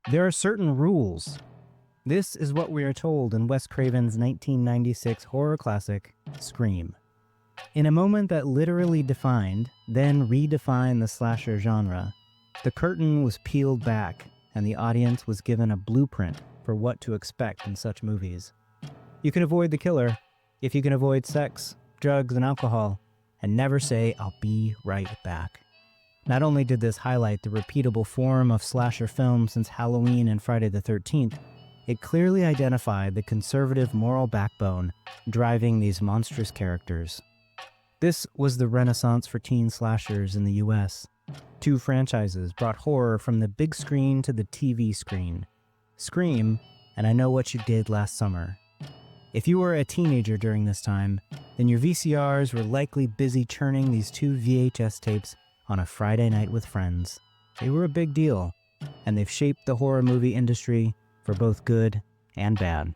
There are certain rules. This is what we are told in Wes Craven's 1996 horror classic, Scream. In a moment that literally defined, then redefined the slasher genre, the curtain was peeled back and the audience was given a blueprint for what to expect in such movies. You can avoid the killer if you can avoid sex, drugs, and alcohol, and never say, "I'll be right back." Not only did this highlight the repeatable form of slasher film since Halloween and Friday the 13th, it clearly identified the conservative moral backbone driving these monstrous characters. This was the renaissance for teen slashers in the US. Two franchises brought horror from the big screen to the TV screen. Scream and I Know What You Did Last Summer. If you were a teenager during this time, then your VCRs were likely busy churning these two VHS tapes on a Friday night with friends. They were a big deal, and they've shaped the horror movie industry for both good and bad.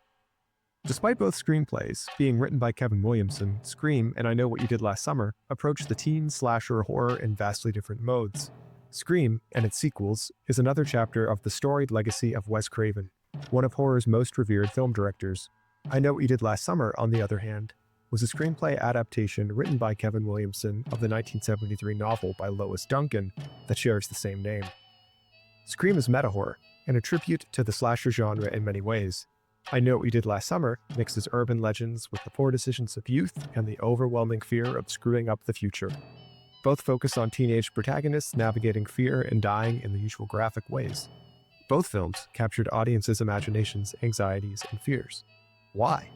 Despite both screenplays being written by Kevin Williamson, Scream and I Know What You Did Last Summer approach the teen slasher horror in vastly different modes. Scream and its sequels is another chapter of the storied legacy of Wes Craven, one of horror's most revered film directors. I Know What You Did Last Summer, on the other hand, was a screenplay adaptation written by Kevin Williamson of the 1973 novel by Lois Duncan that shares the same name. Scream is meta-horror and a tribute to the slasher genre in many ways. I Know What You Did Last Summer mixes urban legends with the poor decisions of youth and the overwhelming fear of screwing up the future. Both focus on teenage protagonists navigating fear and dying in the usual graphic ways. Both films captured audiences' imaginations, anxieties, and fears. Why?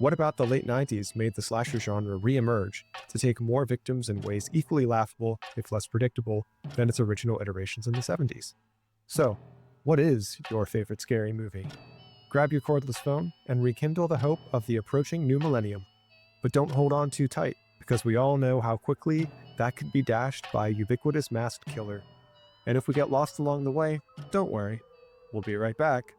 What about the late 90s made the slasher genre re-emerge to take more victims in ways equally laughable, if less predictable, than its original iterations in the 70s? So, what is your favorite scary movie? Grab your cordless phone and rekindle the hope of the approaching new millennium. But don't hold on too tight, because we all know how quickly that could be dashed by a ubiquitous masked killer. And if we get lost along the way, don't worry. We'll be right back.